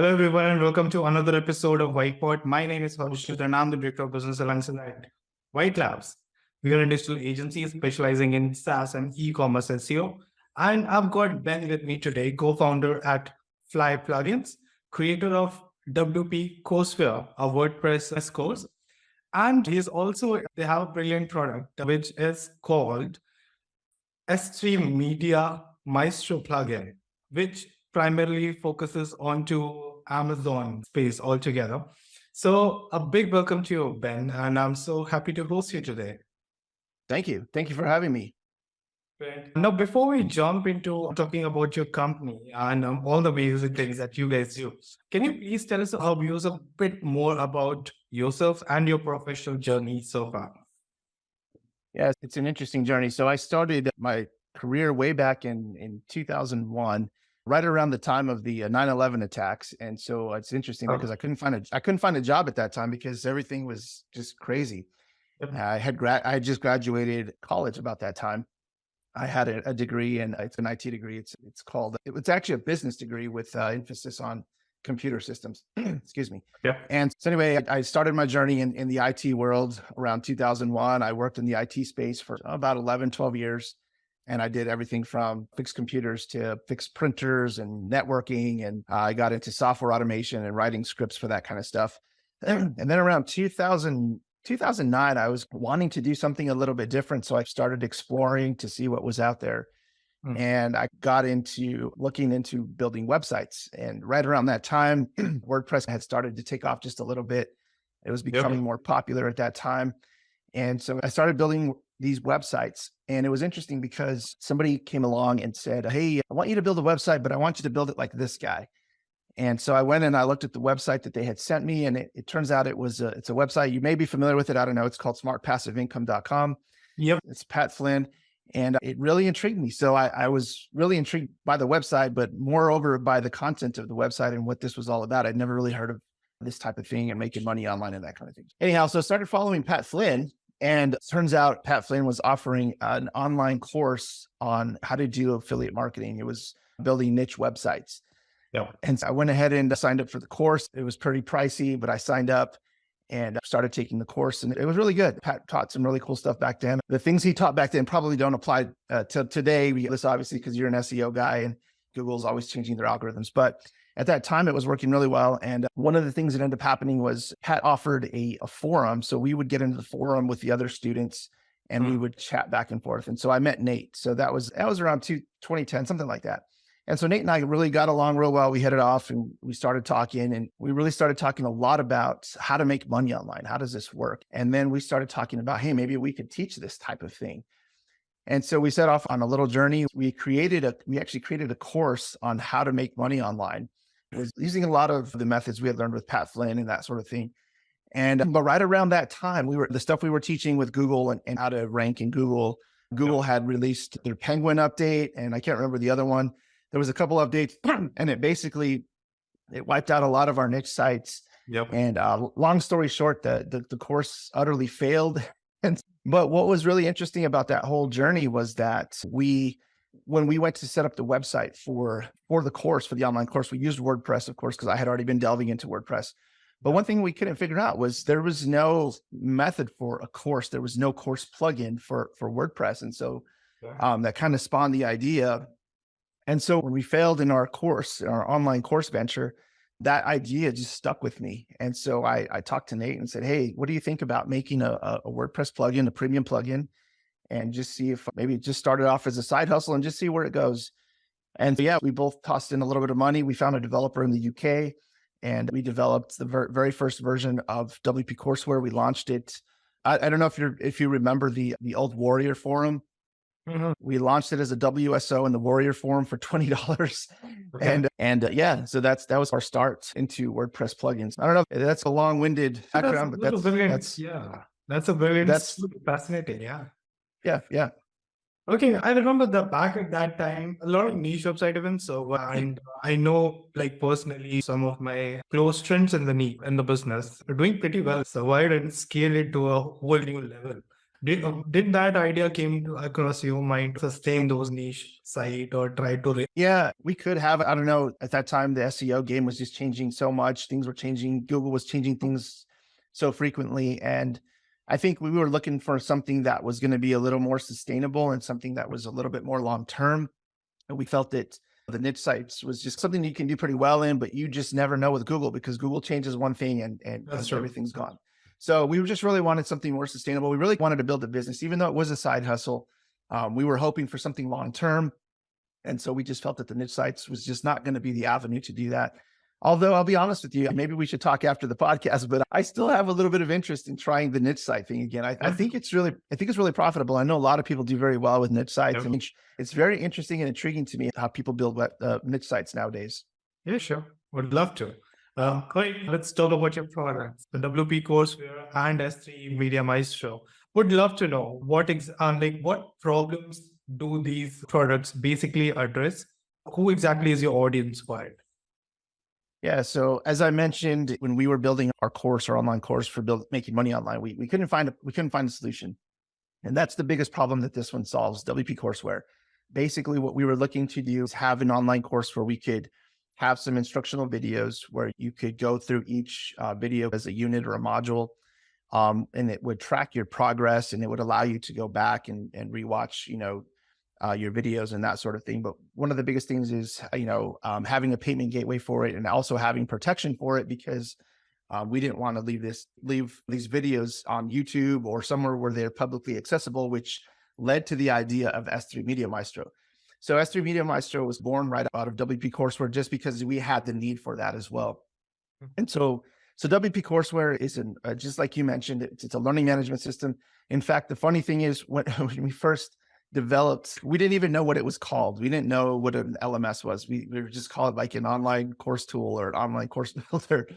Hello, everyone, and welcome to another episode of Wytpod. My name is Harshit, and I'm the Director of Business Alliance at Wytlabs. We are a digital agency specializing in SaaS and e-commerce SEO. And I've got Ben with me today, co-founder at Fly Plugins, creator of WP Courseware, a WordPress course. And they have a brilliant product, which is called S3 Media Maestro plugin, which primarily focuses onto Amazon space altogether. So a big welcome to you, Ben, and I'm so happy to host you today. Thank you. Thank you for having me. Great. Now, before we jump into talking about your company and all the amazing things that you guys do, can you please tell us a bit more about yourself and your professional journey so far? Yes, it's an interesting journey. So I started my career way back in 2001, right around the time of the 9/11 attacks. And so it's interesting because I couldn't find a job at that time because everything was just crazy. Yep. I had just graduated college about that time. I had a degree, and it's an IT degree. It's actually a business degree with emphasis on computer systems. Excuse me. Yeah. And so anyway, I started my journey in the IT world around 2001. I worked in the IT space for about 11, 12 years. And I did everything from fixed computers to fixed printers and networking. And I got into software automation and writing scripts for that kind of stuff. And then around 2009, I was wanting to do something a little bit different. So I started exploring to see what was out there. And I got into looking into building websites. And right around that time, WordPress had started to take off just a little bit. It was becoming more popular at that time. And so I started building these websites. And it was interesting because somebody came along and said, "Hey, I want you to build a website, but I want you to build it like this guy." And so I went and I looked at the website that they had sent me, and it turns out it's a website. You may be familiar with it. I don't know. It's called smartpassiveincome.com. Yep. It's Pat Flynn. And it really intrigued me. So I was really intrigued by the website, but moreover by the content of the website and what this was all about. I'd never really heard of this type of thing and making money online and that kind of thing. Anyhow, so I started following Pat Flynn, and it turns out Pat Flynn was offering an online course on how to do affiliate marketing. It was building niche websites. Yep. And so I went ahead and signed up for the course. It was pretty pricey, but I signed up and started taking the course, and it was really good. Pat taught some really cool stuff back then. The things he taught back then probably don't apply to today. This obviously because you're an SEO guy and Google's always changing their algorithms. But at that time, it was working really well. And one of the things that ended up happening was Pat offered a forum. So we would get into the forum with the other students and we would chat back and forth. And so I met Nate. So that was around 2010, something like that. And so Nate and I really got along real well. We hit it off and we started talking, and we really started talking a lot about how to make money online. How does this work? And then we started talking about, hey, maybe we could teach this type of thing. And so we set off on a little journey. We actually created a course on how to make money online. It was using a lot of the methods we had learned with Pat Flynn and that sort of thing. But right around that time, the stuff we were teaching with Google and how to rank in Google Google had released their Penguin update, and I can't remember the other one. There was a couple updates, and it wiped out a lot of our niche sites. Yep. And long story short, the course utterly failed. But what was really interesting about that whole journey was that when we went to set up the website for the course, for the online course, we used WordPress, of course, because I had already been delving into WordPress. But one thing we couldn't figure out was there was no method for a course. There was no course plugin for WordPress. And so that kind of spawned the idea. And so when we failed in our online course venture, that idea just stuck with me. And so I talked to Nate and said, "Hey, what do you think about making a WordPress plugin, a premium plugin, and just see if maybe just start it off as a side hustle and just see where it goes?" And so, yeah, we both tossed in a little bit of money. We found a developer in the UK, and we developed the very first version of WP Courseware. We launched it. I don't know if you remember the old Warrior forum. Mm-hmm. We launched it as a WSO in the Warrior forum for $20. Okay. And so that was our start into WordPress plugins. I don't know if that's a long-winded background, but that's a very fascinating. Yeah. Okay, I remember back at that time, a lot of niche website events. So I know, like personally, some of my close friends in the business are doing pretty well. So why didn't scale it to a whole new level? Did that idea came across your mind to sustain those niche site or try to Yeah, we could have, I don't know, at that time, the SEO game was just changing so much. Things were changing. Google was changing things so frequently. And I think we were looking for something that was going to be a little more sustainable and something that was a little bit more long term. And we felt that the niche sites was just something you can do pretty well in, but you just never know with Google because Google changes one thing That's and true. everything's gone. So we just really wanted something more sustainable. We really wanted to build a business, even though it was a side hustle. We were hoping for something long term. And so we just felt that the niche sites was just not going to be the avenue to do that. Although I'll be honest with you, maybe we should talk after the podcast, but I still have a little bit of interest in trying the niche site thing again. I think it's really profitable. I know a lot of people do very well with niche sites. Yep. And it's very interesting and intriguing to me how people build niche sites nowadays. Yeah, sure. Would love to. Great. Let's talk about your products, the WP Courseware and S3 Media Maestro. Would love to know what problems do these products basically address? Who exactly is your audience for it? Yeah. So as I mentioned, when we were building our online course for making money online, we couldn't find a solution. And that's the biggest problem that this one solves, WP Courseware. Basically, what we were looking to do is have an online course where we could have some instructional videos where you could go through each video as a unit or a module. And it would track your progress and it would allow you to go back and rewatch, your videos and that sort of thing. But one of the biggest things is, having a payment gateway for it and also having protection for it because we didn't want to leave these videos on YouTube or somewhere where they're publicly accessible, which led to the idea of S3 Media Maestro. So S3 Media Maestro was born right out of WP Courseware just because we had the need for that as well. And so WP Courseware is just like you mentioned, it's a learning management system. In fact, the funny thing is when we first developed, we didn't even know what it was called. We didn't know what an LMS was. We were just called like an online course tool or an online course builder.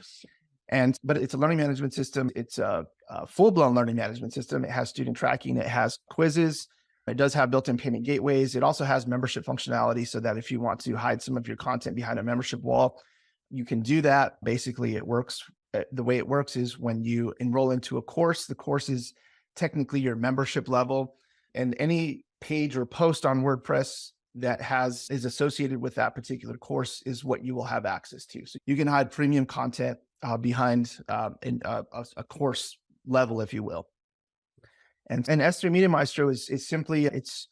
But it's a learning management system. It's a full-blown learning management system. It has student tracking. It has quizzes. It does have built-in payment gateways. It also has membership functionality so that if you want to hide some of your content behind a membership wall, you can do that. Basically, it works. The way it works is when you enroll into a course, the course is technically your membership level, and any page or post on WordPress that is associated with that particular course is what you will have access to. So you can hide premium content behind a course level, if you will. And S3 Media Maestro is simply it's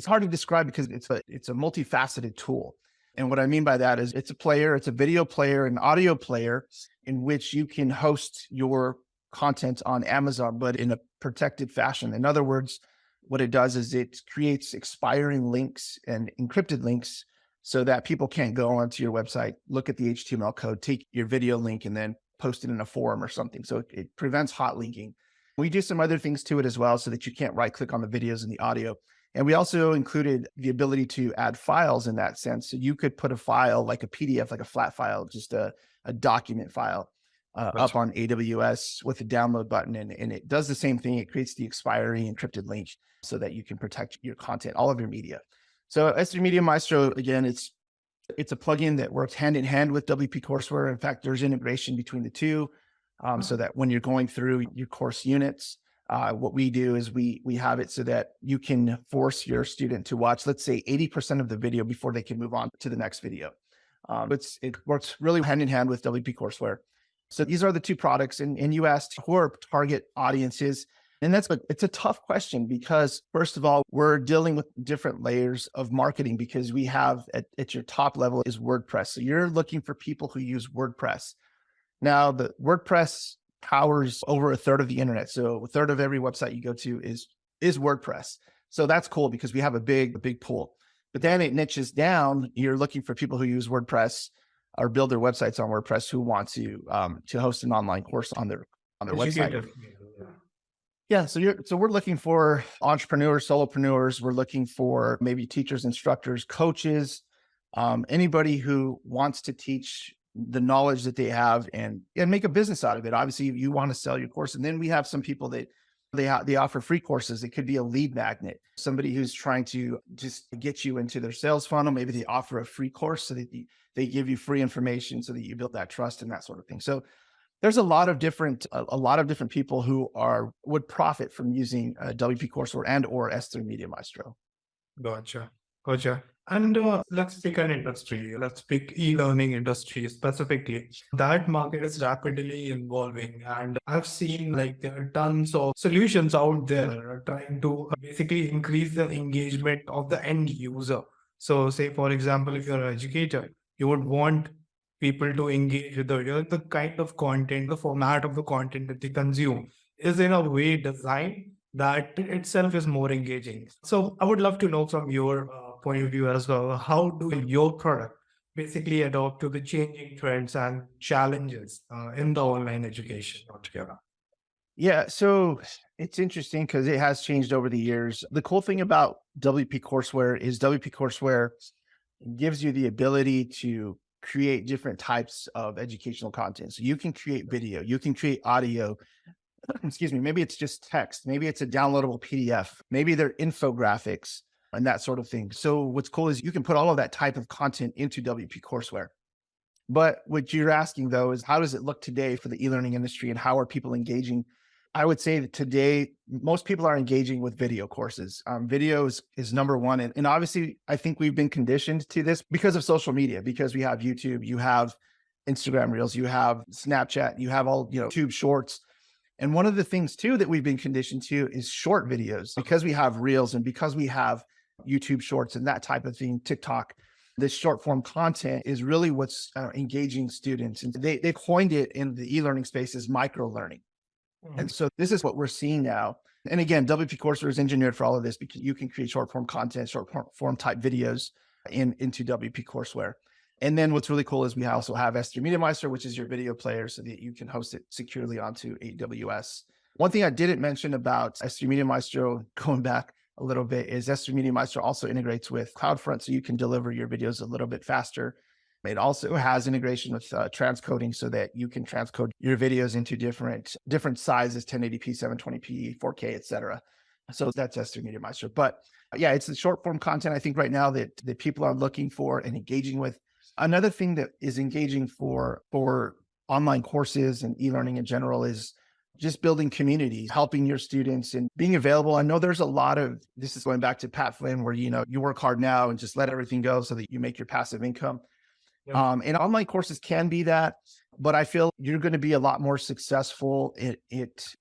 hard to describe because it's a multifaceted tool. And what I mean by that is it's a video player, an audio player in which you can host your content on Amazon, but in a protected fashion. In other words, what it does is it creates expiring links and encrypted links so that people can't go onto your website, look at the HTML code, take your video link, and then post it in a forum or something. So it prevents hot linking. We do some other things to it as well so that you can't right click on the videos and the audio. And we also included the ability to add files in that sense. So you could put a file like a PDF, like a flat file, just a document file up on AWS with a download button. And it does the same thing. It creates the expiring encrypted link so that you can protect your content, all of your media. So S3 Media Maestro, again, it's a plugin that works hand in hand with WP Courseware. In fact, there's integration between the two so that when you're going through your course units, what we do is we have it so that you can force your student to watch, let's say 80% of the video before they can move on to the next video. It works really hand in hand with WP Courseware. So these are the two products. And you asked who our target audience is. And it's a tough question because first of all, we're dealing with different layers of marketing because we have at your top level is WordPress. So you're looking for people who use WordPress. Now the WordPress powers over a third of the internet. So a third of every website you go to is WordPress. So that's cool because we have a big pool. But then it niches down. You're looking for people who use WordPress or build their websites on WordPress who want to host an online course on their website. Yeah, so we're looking for entrepreneurs, solopreneurs. We're looking for maybe teachers, instructors, coaches, anybody who wants to teach the knowledge that they have and make a business out of it. Obviously, you want to sell your course, and then we have some people that they offer free courses. It could be a lead magnet, somebody who's trying to just get you into their sales funnel. Maybe they offer a free course so that they give you free information so that you build that trust and that sort of thing. So There's a lot of different people who would profit from using WP Courseware and or S3 Media Maestro. Gotcha. Gotcha. And let's pick an industry. Let's pick e-learning industry specifically. That market is rapidly evolving, and I've seen like there are tons of solutions out there trying to basically increase the engagement of the end user. So, say for example, if you're an educator, you would want people to engage with the kind of content, the format of the content that they consume is in a way designed that itself is more engaging. So I would love to know from your point of view as well, how do your product basically adapt to the changing trends and challenges in the online education altogether? Yeah, so it's interesting because it has changed over the years. The cool thing about WP Courseware is WP Courseware gives you the ability to create different types of educational content. So you can create video, you can create audio, excuse me, maybe it's just text, maybe it's a downloadable PDF, maybe they're infographics and that sort of thing. So what's cool is you can put all of that type of content into WP Courseware. But what you're asking though is how does it look today for the e-learning industry and how are people engaging? I would say that today, most people are engaging with video courses. Video is number one. And obviously, I think we've been conditioned to this because of social media, because we have YouTube, you have Instagram Reels, you have Snapchat, you have all, Tube Shorts. And one of the things too that we've been conditioned to is short videos because we have Reels and because we have YouTube Shorts and that type of thing, TikTok. This short form content is really what's engaging students. And they coined it in the e-learning space as micro learning. And so this is what we're seeing now. And again, WP Courseware is engineered for all of this because you can create short form content, short form type videos into WP Courseware. And then what's really cool is we also have S3 Media Maestro, which is your video player so that you can host it securely onto AWS. One thing I didn't mention about S3 Media Maestro, going back a little bit, is S3 Media Maestro also integrates with CloudFront, so you can deliver your videos a little bit faster. It also has integration with transcoding so that you can transcode your videos into different sizes, 1080p, 720p, 4K, etc. So that's S3 Media Maestro. But yeah, it's the short form content I think right now that people are looking for and engaging with. Another thing that is engaging for online courses and e-learning in general is just building communities, helping your students and being available. I know there's a lot of, this is going back to Pat Flynn, where, you work hard now and just let everything go so that you make your passive income. And online courses can be that, but I feel you're going to be a lot more successful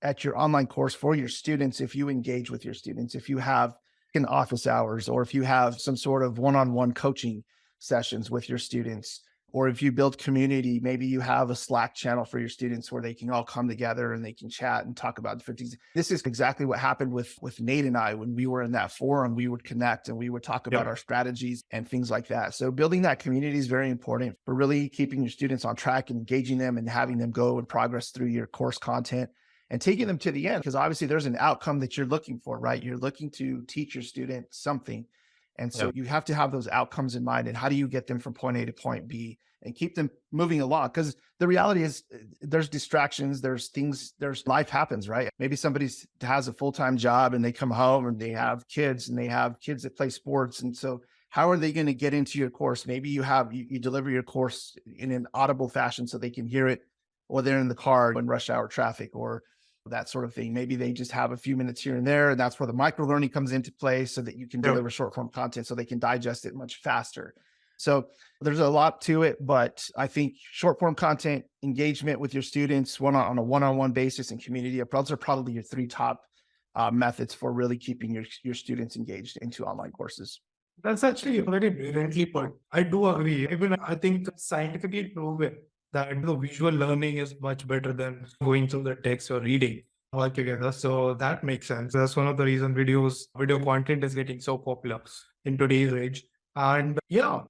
at your online course for your students if you engage with your students, if you have in office hours, or if you have some sort of one-on-one coaching sessions with your students, or if you build community, maybe you have a Slack channel for your students where they can all come together and they can chat and talk about different things. This is exactly what happened with Nate and I. When we were in that forum, we would connect and we would talk about our strategies and things like that. So building that community is very important for really keeping your students on track and engaging them and having them go and progress through your course content and taking them to the end, because obviously there's an outcome that you're looking for, right? You're looking to teach your student something. And so you have to have those outcomes in mind. And how do you get them from point A to point B and keep them moving along? Because the reality is there's distractions, there's life happens, right? Maybe somebody has a full-time job and they come home and they have kids that play sports. And so how are they going to get into your course? Maybe you deliver your course in an audible fashion so they can hear it, or they're in the car in rush hour traffic or that sort of thing. Maybe they just have a few minutes here and there, and that's where the micro learning comes into play so that you can deliver short form content so they can digest it much faster. So there's a lot to it, but I think short form content, engagement with your students on a one-on-one basis, and community, those are probably your three top methods for really keeping your students engaged into online courses. That's actually very brilliantly put. I do agree. Even I think scientifically proven that the visual learning is much better than going through the text or reading altogether. So that makes sense. That's one of the reasons video content is getting so popular in today's age. And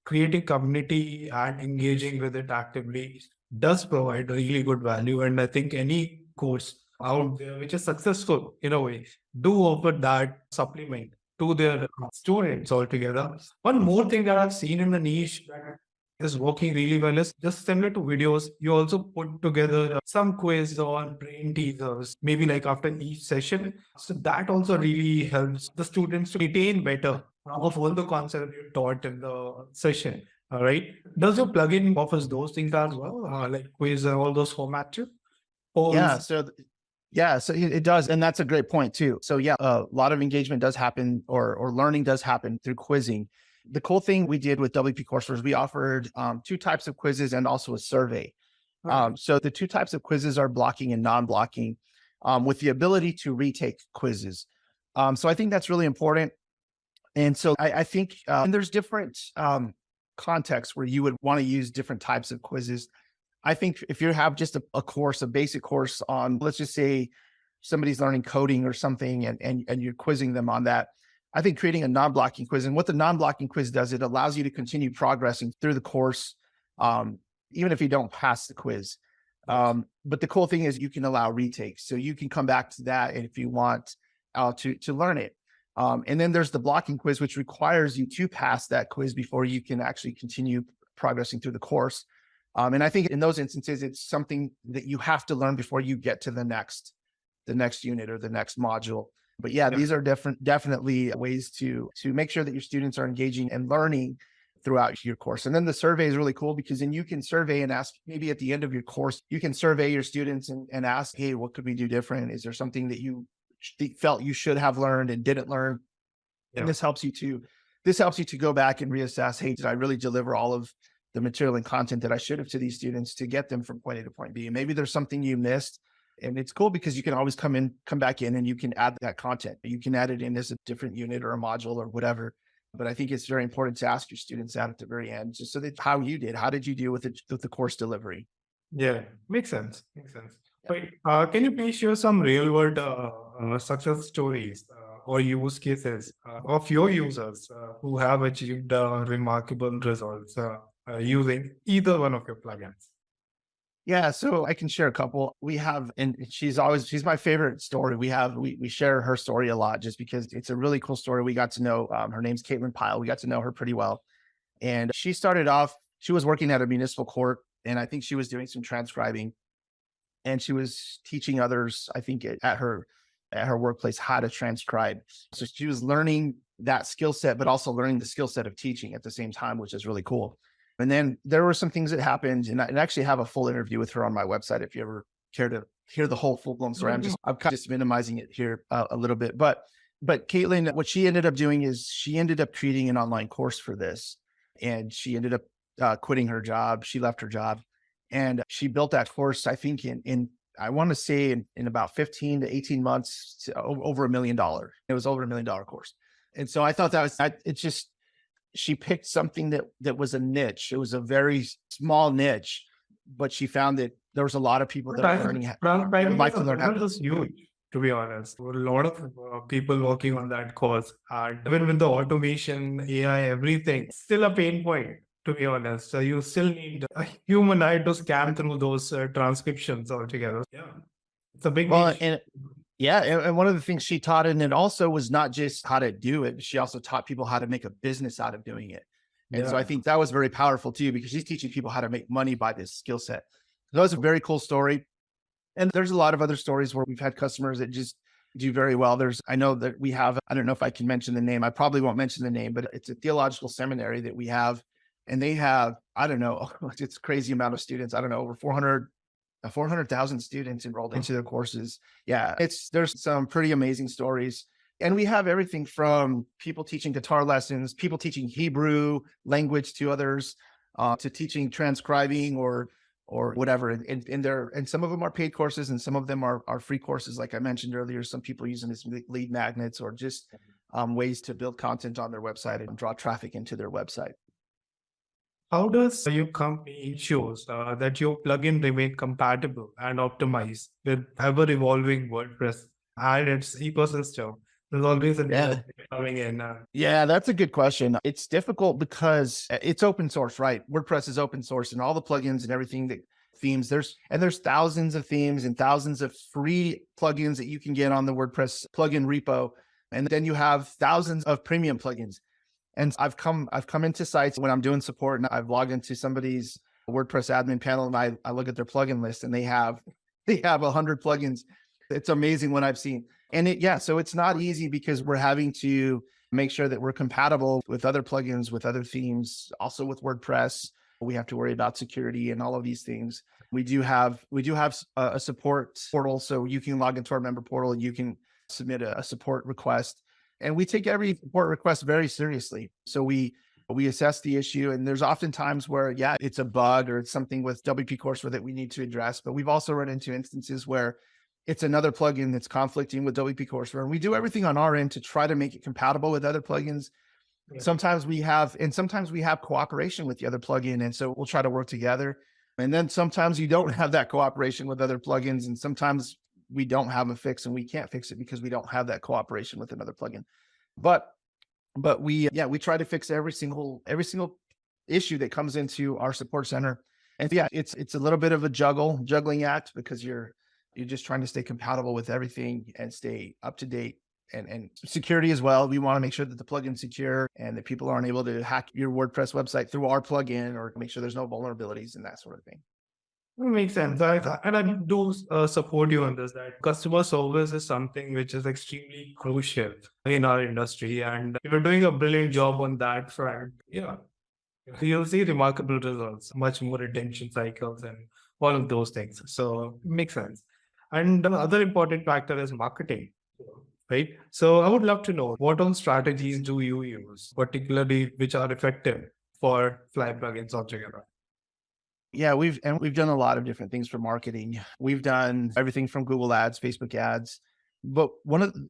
creating community and engaging with it actively does provide really good value. And I think any course out there which is successful in a way do offer that supplement to their students altogether. One more thing that I've seen in the niche that is working really well is just similar to videos. You also put together some quiz or brain teasers, maybe like after each session. So that also really helps the students to retain better of all the concepts you taught in the session. All right. Does your plugin offers those things as well, like quiz and all those formats too? Yeah. polls? So it does. And that's a great point too. So yeah, a lot of engagement does happen or learning does happen through quizzing. The cool thing we did with WP Courseware is we offered two types of quizzes and also a survey. Right. So the two types of quizzes are blocking and non-blocking, with the ability to retake quizzes. So I think that's really important. And so I think, and there's different contexts where you would want to use different types of quizzes. I think if you have just a course, a basic course on, let's just say somebody's learning coding or something and you're quizzing them on that, I think creating a non-blocking quiz, and what the non-blocking quiz does, it allows you to continue progressing through the course, even if you don't pass the quiz. But the cool thing is you can allow retakes. So you can come back to that if you want to learn it. And then there's the blocking quiz, which requires you to pass that quiz before you can actually continue progressing through the course. And I think in those instances, it's something that you have to learn before you get to the next unit or the next module. But yeah, these are definitely ways to make sure that your students are engaging and learning throughout your course. And then the survey is really cool because then you can survey and ask, maybe at the end of your course, you can survey your students and ask, hey, what could we do different? Is there something that you felt you should have learned and didn't learn? And this helps you to go back and reassess, hey, did I really deliver all of the material and content that I should have to these students to get them from point A to point B? And maybe there's something you missed. And it's cool because you can always come back in and you can add that content. You can add it in as a different unit or a module or whatever. But I think it's very important to ask your students that at the very end, just so that how did you deal with the course delivery? Yeah, makes sense. Makes sense. Wait, can you please share some real world success stories or use cases of your users who have achieved remarkable results using either one of your plugins? Yeah, so I can share a couple. We have, and she's my favorite story. We share her story a lot just because it's a really cool story. We got to know, her name's Caitlin Pyle. We got to know her pretty well. And she started off, she was working at a municipal court, and I think she was doing some transcribing, and she was teaching others, I think at her workplace, how to transcribe. So she was learning that skill set, but also learning the skill set of teaching at the same time, which is really cool. And then there were some things that happened, and I actually have a full interview with her on my website if you ever care to hear the whole full-blown story. I'm kind of just minimizing it here a little bit. But Caitlin, what she ended up doing is she ended up creating an online course for this, and she ended up quitting her job. She left her job, and she built that course, I think in I want to say in about 15 to 18 months to over $1 million. It was over $1 million course. And so I thought it's just, she picked something that was a niche. It was a very small niche, but she found that there was a lot of people that are learning would like to learn how to. Huge, to be honest. A lot of people working on that course, and even with the automation, AI, everything, still a pain point, to be honest. So you still need a human eye to scan through those transcriptions altogether. Yeah, it's a big niche. And one of the things she taught, and it also was not just how to do it, she also taught people how to make a business out of doing it. And so I think that was very powerful too, because she's teaching people how to make money by this skill set. So that was a very cool story. And there's a lot of other stories where we've had customers that just do very well. I know that we have, I don't know if I can mention the name. I probably won't mention the name, but it's a theological seminary that we have. And they have, I don't know, it's a crazy amount of students. I don't know, over 400,000 students enrolled into their courses. Yeah, there's some pretty amazing stories. And we have everything from people teaching guitar lessons, people teaching Hebrew language to others, to teaching transcribing or whatever. And some of them are paid courses and some of them are free courses. Like I mentioned earlier, some people using this lead magnets or just ways to build content on their website and draw traffic into their website. How does your company ensures that your plugin remain compatible and optimized with ever-evolving WordPress and its ecosystem? There's always a new coming in. Yeah, that's a good question. It's difficult because it's open source, right? WordPress is open source, and all the plugins and everything that themes there's thousands of themes and thousands of free plugins that you can get on the WordPress plugin repo, and then you have thousands of premium plugins. And I've come into sites when I'm doing support, and I've logged into somebody's WordPress admin panel, and I look at their plugin list, and they have 100 plugins. It's amazing what I've seen. And so it's not easy because we're having to make sure that we're compatible with other plugins, with other themes, also with WordPress. We have to worry about security and all of these things. We do have a support portal, so you can log into our member portal and you can submit a support request. And we take every support request very seriously. So we assess the issue, and there's often times where, yeah, it's a bug or it's something with WP Courseware that we need to address. But we've also run into instances where it's another plugin that's conflicting with WP Courseware, and we do everything on our end to try to make it compatible with other plugins. Yeah. Sometimes we have cooperation with the other plugin, and so we'll try to work together. And then sometimes you don't have that cooperation with other plugins, and sometimes we don't have a fix and we can't fix it because we don't have that cooperation with another plugin. But we try to fix every single issue that comes into our support center. And yeah, it's a little bit of a juggling act because you're just trying to stay compatible with everything and stay up to date. And security as well. We want to make sure that the plugin's secure and that people aren't able to hack your WordPress website through our plugin, or make sure there's no vulnerabilities and that sort of thing. It makes sense. I do support you on this, that customer service is something which is extremely crucial in our industry. And you're doing a brilliant job on that front. Yeah. You'll see remarkable results, much more retention cycles and all of those things. So it makes sense. And the other important factor is marketing. Right. So I would love to know, what all strategies do you use, particularly which are effective for Fly plugins altogether? Yeah, we've done a lot of different things for marketing. We've done everything from Google ads, Facebook ads, but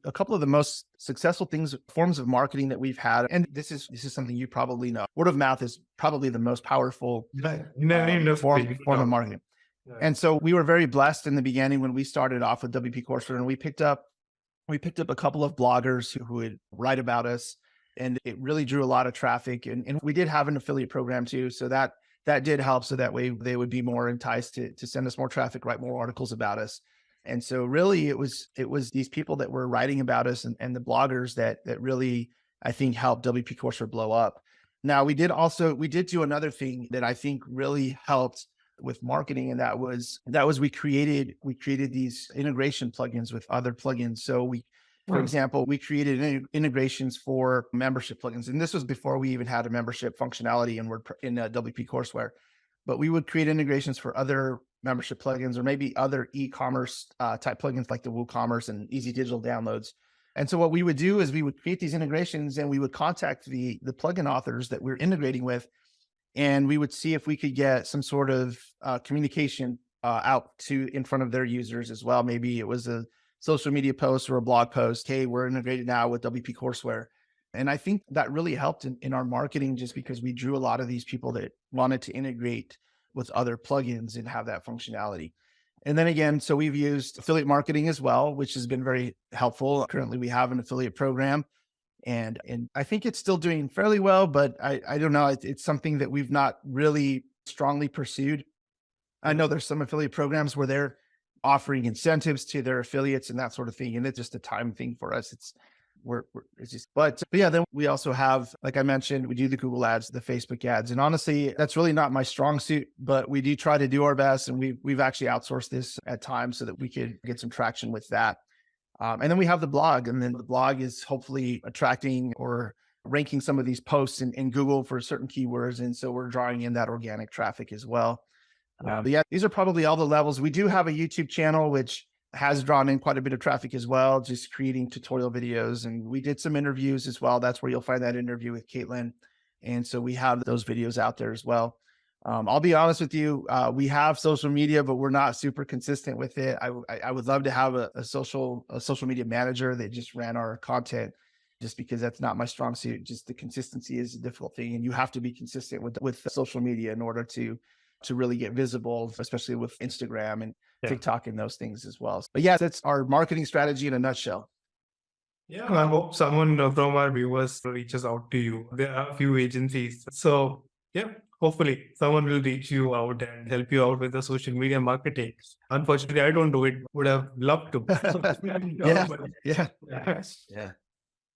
a couple of the most successful forms of marketing that we've had, and this is something you probably know, word of mouth is probably the most powerful form of marketing. Yeah. And so we were very blessed in the beginning when we started off with WP Courseware, and we picked up a couple of bloggers who would write about us, and it really drew a lot of traffic. And we did have an affiliate program too. So that did help. So that way they would be more enticed to send us more traffic, write more articles about us. And so really it was these people that were writing about us and the bloggers that really, I think, helped WP Courseware blow up. Now we did do another thing that I think really helped with marketing, and that was we created these integration plugins with other plugins. So for example, we created integrations for membership plugins, and this was before we even had a membership functionality in WP Courseware. But we would create integrations for other membership plugins, or maybe other e-commerce type plugins like the WooCommerce and Easy Digital Downloads. And so what we would do is we would create these integrations, and we would contact the plugin authors that we're integrating with, and we would see if we could get some sort of communication out in front of their users as well. Maybe it was a social media post or a blog post. Hey, we're integrated now with WP Courseware. And I think that really helped in our marketing, just because we drew a lot of these people that wanted to integrate with other plugins and have that functionality. And then again, so we've used affiliate marketing as well, which has been very helpful. Currently, we have an affiliate program. And I think it's still doing fairly well, but I don't know. It's something that we've not really strongly pursued. I know there's some affiliate programs where they're offering incentives to their affiliates and that sort of thing, and it's just a time thing for us. But yeah, then we also have, like I mentioned, we do the Google ads, the Facebook ads, and honestly, that's really not my strong suit, but we do try to do our best, and we've actually outsourced this at times so that we could get some traction with that. And then we have the blog, and then the blog is hopefully attracting or ranking some of these posts in Google for certain keywords. And so we're drawing in that organic traffic as well. But yeah, these are probably all the levels. We do have a YouTube channel, which has drawn in quite a bit of traffic as well, just creating tutorial videos. And we did some interviews as well. That's where you'll find that interview with Caitlin. And so we have those videos out there as well. I'll be honest with you. We have social media, but we're not super consistent with it. I would love to have a social media manager that just ran our content, just because that's not my strong suit. Just the consistency is a difficult thing, and you have to be consistent with social media in order to really get visible, especially with Instagram and TikTok and those things as well. But yeah, that's our marketing strategy in a nutshell. Yeah, I hope someone from our viewers reaches out to you. There are a few agencies. So yeah, hopefully someone will reach you out and help you out with the social media marketing. Unfortunately, I don't do it. Would have loved to. Yeah.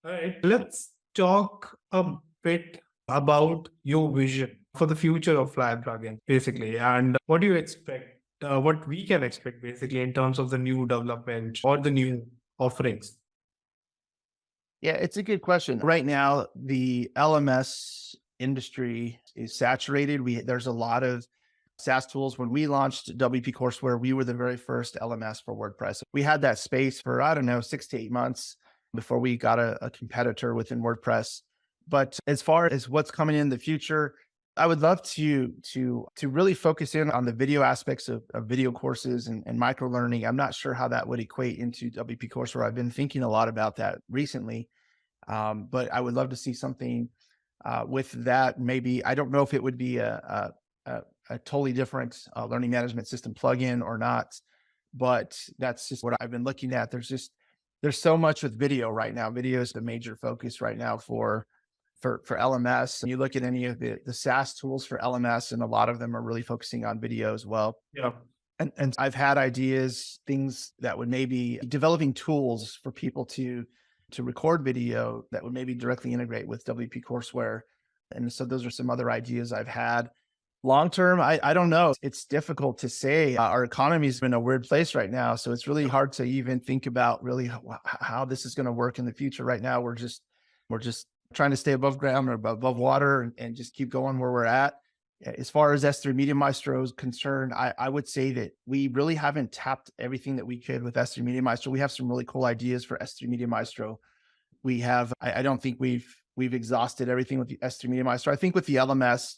All right, let's talk a bit about your vision for the future of Fly plugin, basically, and what do you expect? What we can expect, basically, in terms of the new development or the new offerings. Yeah, it's a good question. Right now, the LMS industry is saturated. There's a lot of SaaS tools. When we launched WP Courseware, we were the very first LMS for WordPress. We had that space for, I don't know, 6 to 8 months before we got a competitor within WordPress. But as far as what's coming in the future, I would love to really focus in on the video aspects of video courses and micro learning. I'm not sure how that would equate into WP Courseware. I've been thinking a lot about that recently, but I would love to see something with that. Maybe I don't know if it would be a totally different learning management system plugin or not, but that's just what I've been looking at. There's so much with video right now. Video is the major focus right now for LMS. And you look at any of the SaaS tools for LMS, and a lot of them are really focusing on video as well. Yeah. And I've had ideas, things that would maybe developing tools for people to record video that would maybe directly integrate with WP Courseware. And so those are some other ideas I've had. Long term, I don't know. It's difficult to say. Our economy is in a weird place right now. So it's really hard to even think about really how this is going to work in the future. Right now, we're just trying to stay above ground or above water and just keep going where we're at. As far as S3 Media Maestro is concerned, I would say that we really haven't tapped everything that we could with S3 Media Maestro. We have some really cool ideas for S3 Media Maestro. We have, I don't think we've exhausted everything with the S3 Media Maestro. I think with the LMS,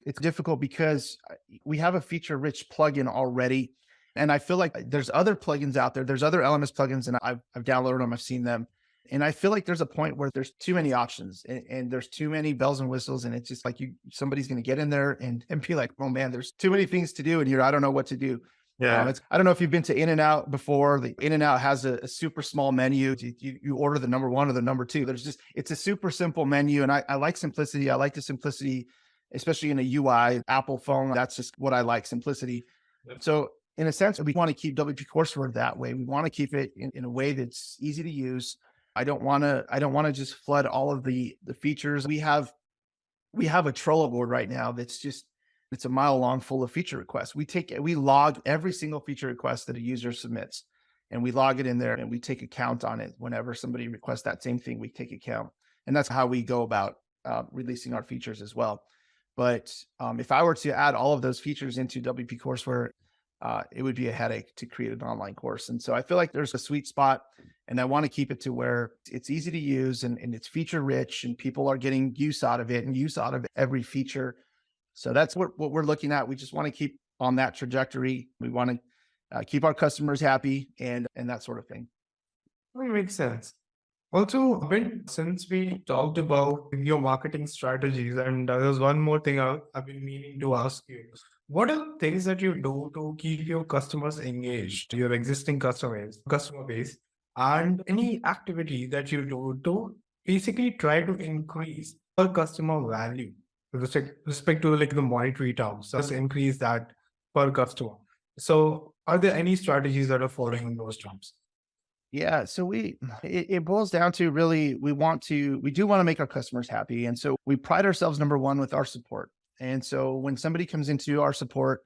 it's difficult because we have a feature-rich plugin already. And I feel like there's other plugins out there. There's other LMS plugins, and I've downloaded them. I've seen them. And I feel like there's a point where there's too many options and there's too many bells and whistles. And it's just like somebody's going to get in there and be like, oh man, there's too many things to do. And I don't know what to do. Yeah. I don't know if you've been to In-N-Out before. The In-N-Out has a super small menu. You order the number one or the number two. It's a super simple menu. And I like simplicity. I like the simplicity, especially in a UI, Apple phone. That's just what I like, simplicity. Yep. So in a sense, we want to keep WP Courseware that way. We want to keep it in a way that's easy to use. I don't want to just flood all of the features. We have a Trello board right now it's a mile long full of feature requests. We log every single feature request that a user submits, and we log it in there, and we take account on it. Whenever somebody requests that same thing, we take account. And that's how we go about releasing our features as well. But if I were to add all of those features into WP Courseware, it would be a headache to create an online course. And so I feel like there's a sweet spot, and I want to keep it to where it's easy to use and it's feature rich and people are getting use out of it and use out of every feature. So that's what we're looking at. We just want to keep on that trajectory. We want to keep our customers happy and that sort of thing. That makes sense. Also, Ben, since we talked about your marketing strategies, and there's one more thing I've been meaning to ask you. What are the things that you do to keep your customers engaged, your existing customer base, and any activity that you do to basically try to increase per customer value with respect to like the monetary terms, just increase that per customer. So are there any strategies that are following in those terms? Yeah. So it boils down to really, we do want to make our customers happy. And so we pride ourselves, number one, with our support. And so when somebody comes into our support,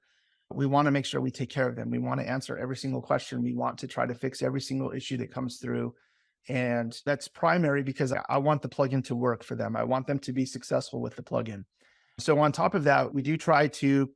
we want to make sure we take care of them. We want to answer every single question. We want to try to fix every single issue that comes through. And that's primary because I want the plugin to work for them. I want them to be successful with the plugin. So on top of that, we do try to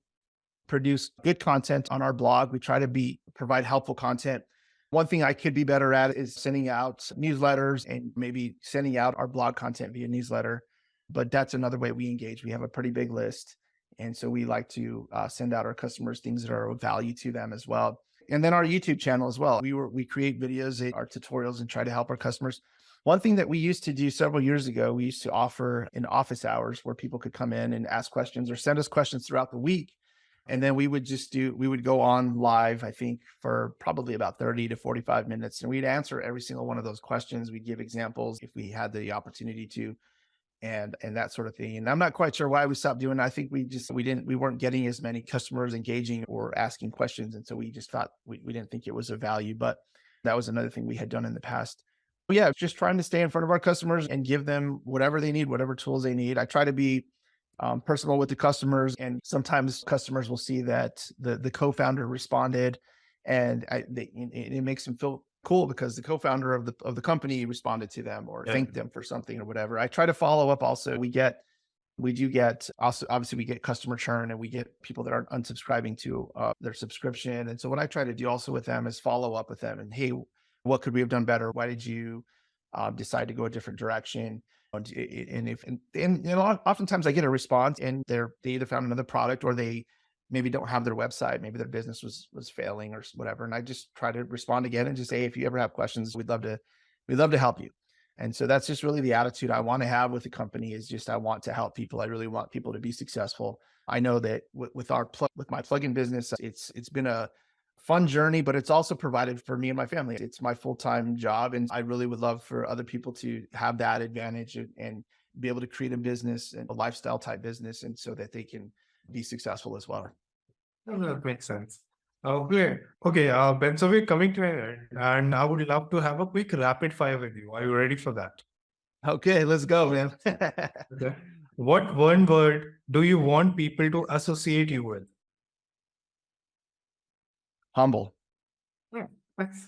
produce good content on our blog. We try to provide helpful content. One thing I could be better at is sending out newsletters and maybe sending out our blog content via newsletter. But that's another way we engage. We have a pretty big list. And so we like to send out our customers things that are of value to them as well. And then our YouTube channel as well. We create videos, our tutorials, and try to help our customers. One thing that we used to do several years ago, we used to offer in office hours where people could come in and ask questions or send us questions throughout the week. And then we would go on live, I think, for probably about 30 to 45 minutes. And we'd answer every single one of those questions. We'd give examples if we had the opportunity to, and that sort of thing. And I'm not quite sure why we stopped doing it. I think we weren't getting as many customers engaging or asking questions. And so we just thought we didn't think it was of value, but that was another thing we had done in the past. But yeah, just trying to stay in front of our customers and give them whatever they need, whatever tools they need. I try to be personal with the customers, and sometimes customers will see that the co-founder responded, and it makes them feel cool because the co-founder of the company responded to them or thanked them for something or whatever. I try to follow up. Also, we get We do get also, obviously, we get customer churn and we get people that aren't unsubscribing to their subscription. And so, what I try to do also with them is follow up with them and, hey, what could we have done better? Why did you decide to go a different direction? And oftentimes I get a response and they either found another product or they maybe don't have their website, maybe their business was failing or whatever. And I just try to respond again and just say, hey, if you ever have questions, we'd love to help you. And so that's just really the attitude I want to have with the company is just, I want to help people. I really want people to be successful. I know that with my plugin business, it's been a fun journey, but it's also provided for me and my family. It's my full-time job. And I really would love for other people to have that advantage and be able to create a business and a lifestyle type business. And so that they can be successful as well. That makes sense. Okay. Okay. Ben, so we're coming to an end and I would love to have a quick rapid fire with you. Are you ready for that? Okay, let's go, man. Okay. What one word do you want people to associate you with? Humble. Thanks.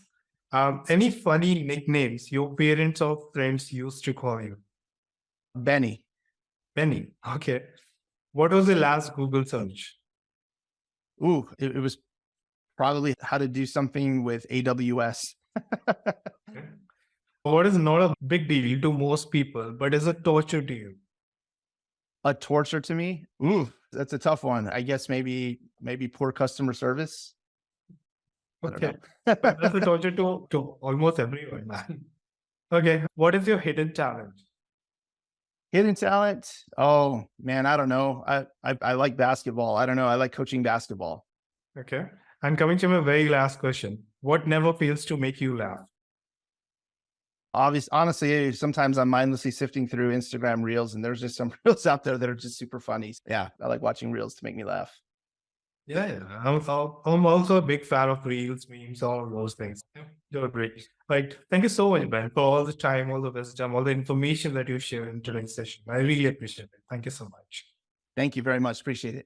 Any funny nicknames your parents or friends used to call you? Benny. Benny. Okay. What was the last Google search? Ooh, it was probably how to do something with AWS. Okay. What is not a big deal to most people, but is a torture to you? A torture to me? Ooh, that's a tough one. I guess maybe poor customer service. Okay. That's a torture to almost everyone, man. Okay. What is your hidden talent? Hidden talent? Oh man, I don't know. I like basketball. I don't know. I like coaching basketball. Okay. And coming to my very last question, what never fails to make you laugh? Honestly, sometimes I'm mindlessly sifting through Instagram reels and there's just some reels out there that are just super funny. Yeah, I like watching reels to make me laugh. Yeah. I'm also a big fan of reels, memes, all of those things. You're great. Right. Thank you so much, Ben, for all the time, all the wisdom, all the information that you shared in today's session. I really appreciate it. Thank you so much. Thank you very much. Appreciate it.